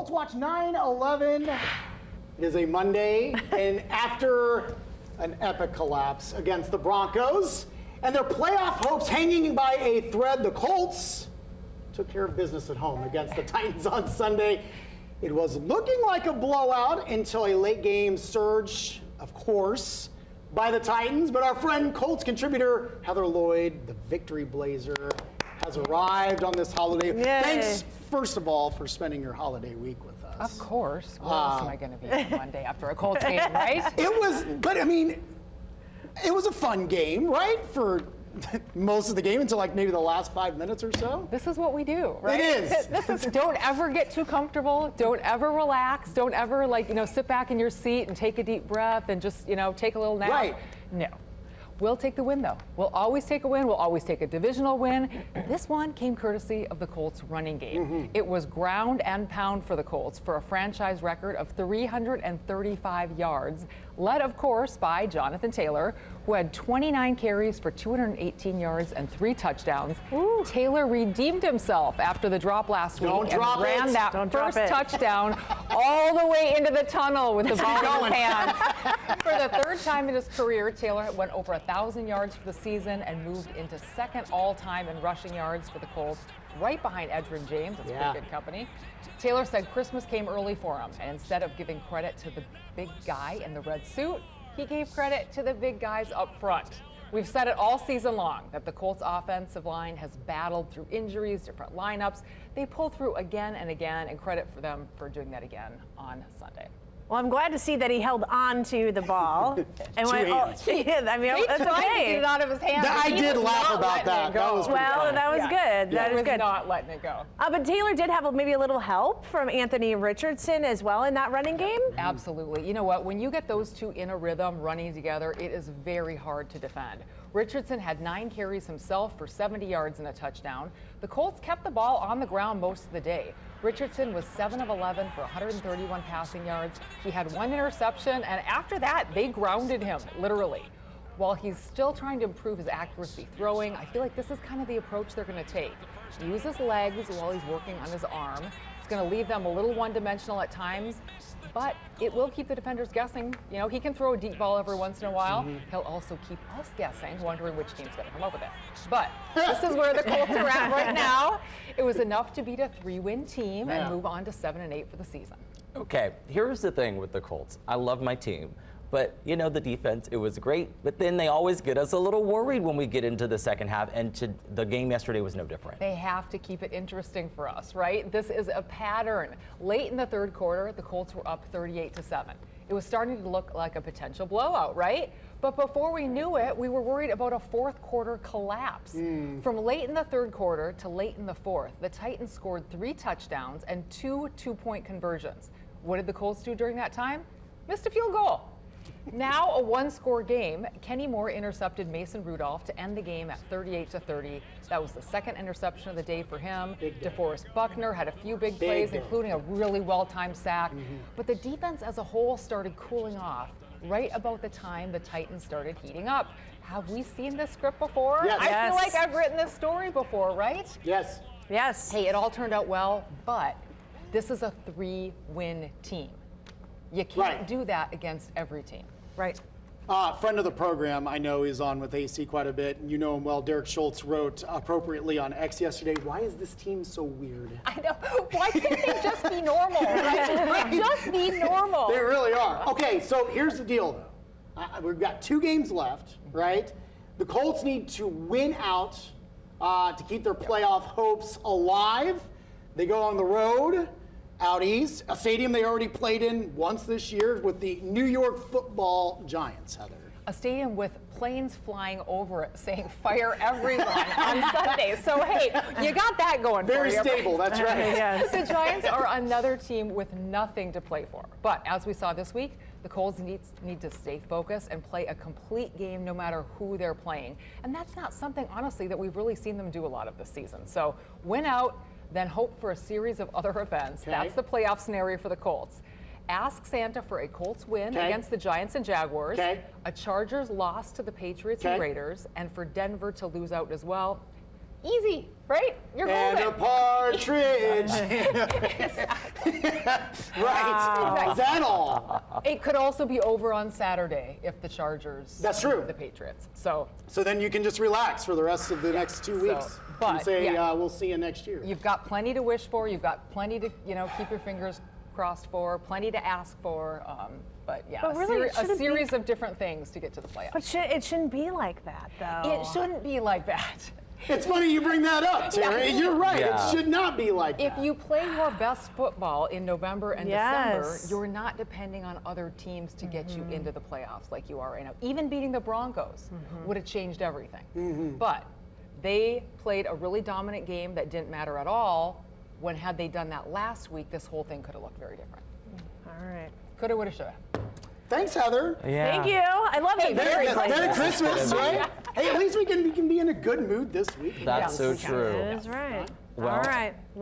Colts watch 9/11. It is a Monday, and after an epic collapse against the Broncos and their playoff hopes hanging by a thread, the Colts took care of business at home against the Titans on Sunday. It was looking like a blowout until a late game surge, of course, by the Titans. But our friend Colts contributor Heather Lloyd, the victory blazer, has arrived on this holiday. Yay. Thanks, first of all, for spending your holiday week with us. Of course. Where else am I going to be on Monday after a Colts game, right? It was, but I mean, it was a fun game, right? For most of the game until like maybe the last 5 minutes or so. This is what we do, right? It is. This is, don't ever get too comfortable. Don't ever relax. Don't ever sit back in your seat and take a deep breath and just, take a little nap. Right. No. We'll take the win, though. We'll always take a win. We'll always take a divisional win. This one came courtesy of the Colts running game. Mm-hmm. It was ground and pound for the Colts for a franchise record of 335 yards, led, of course, by Jonathan Taylor, who had 29 carries for 218 yards and 3 touchdowns. Ooh. Taylor redeemed himself after the drop last week and ran that first touchdown all the way into the tunnel with the ball in his hands. For the third time in his career, Taylor went over 1,000 yards for the season and moved into second all-time in rushing yards for the Colts, right behind Edgerrin James. That's pretty good company. Taylor said Christmas came early for him, and instead of giving credit to the big guy in the red suit, he gave credit to the big guys up front. We've said it all season long that the Colts offensive line has battled through injuries, different lineups. They pull through again and again, and credit for them for doing that again on Sunday. Well, I'm glad to see that he held on to the ball. And hands. He that's tried to get it out of his hands. I did laugh about that. That was pretty funny. that was good. That He was was good. not letting it go. But Taylor did have maybe a little help from Anthony Richardson as well in that running game. Absolutely. You know what? When you get those two in a rhythm running together, it is very hard to defend. Richardson had 9 carries himself for 70 yards and a touchdown. The Colts kept the ball on the ground most of the day. Richardson was 7 of 11 for 131 passing yards. He had 1 interception, and after that, they grounded him, literally. While he's still trying to improve his accuracy throwing, I feel like this is kind of the approach they're going to take. Use his legs while he's working on his arm. It's going to leave them a little one-dimensional at times, but it will keep the defenders guessing. He can throw a deep ball every once in a while. He'll also keep us guessing, wondering which team's going to come up with it. But this is where the Colts are at right now. It was enough to beat a 3-win team and move on to 7-8 for the season. Okay, here's the thing with the Colts. I love my team. But, the defense, it was great. But then they always get us a little worried when we get into the second half. And the game yesterday was no different. They have to keep it interesting for us, right? This is a pattern. Late in the third quarter, the Colts were up 38-7. It was starting to look like a potential blowout, right? But before we knew it, we were worried about a fourth quarter collapse. From late in the third quarter to late in the fourth, the Titans scored 3 touchdowns and 2 two-point conversions. What did the Colts do during that time? Missed a field goal. Now a 1-score game. Kenny Moore intercepted Mason Rudolph to end the game at 38-30. That was the second interception of the day for him. DeForest Buckner had a few big plays, including a really well-timed sack. But the defense as a whole started cooling off right about the time the Titans started heating up. Have we seen this script before? Yes. I feel like I've written this story before, right? Yes. Yes. Hey, it all turned out well, but this is a 3-win team. You can't do that against every team. Right. Friend of the program, I know, is on with AC quite a bit. You know him well. Derek Schultz wrote appropriately on X yesterday, "Why is this team so weird?" I know. Why can't they just be normal? Right? Just be normal. They really are. Okay, so here's the deal, though. We've got 2 games left, right? The Colts need to win out to keep their playoff hopes alive. They go on the road out east, a stadium they already played in once this year with the New York Football Giants, Heather. A stadium with planes flying over it saying "Fire everyone" on Sunday. So hey, you got that going Very for you. stable, that's right. Yes. The Giants are another team with nothing to play for. But as we saw this week, the Colts need to stay focused and play a complete game no matter who they're playing. And that's not something, honestly, that we've really seen them do a lot of this season. So win out, then hope for a series of other events. Okay. That's the playoff scenario for the Colts. Ask Santa for a Colts win against the Giants and Jaguars, a Chargers loss to the Patriots and Raiders, and for Denver to lose out as well. Easy, right? You're golden. And a partridge. Right. Is that all? It could also be over on Saturday if the Chargers That's true. beat the Patriots. So So then you can just relax for the rest of the next 2 weeks but, and say, yeah. we'll see you next year. you've got plenty to wish for. You've got plenty to, keep your fingers crossed for, plenty to ask for. But yeah, But really, it a shouldn't be- series of different things to get to the playoffs. But it shouldn't be like that, though. It shouldn't be like that. It's funny you bring that up, Terry. You're right. Yeah. It should not be like If that. you play your best football in November and Yes. December, you're not depending on other teams to get you into the playoffs like you are right now. Even beating the Broncos would have changed everything. But they played a really dominant game that didn't matter at all. When had they done that last week, this whole thing could have looked very different. All right. Coulda, woulda, shoulda. Thanks, Heather. Yeah. Thank you. I love it. Merry Christmas, right? Hey, at least we can be in a good mood this week. That's so true. That is right. Well- All right.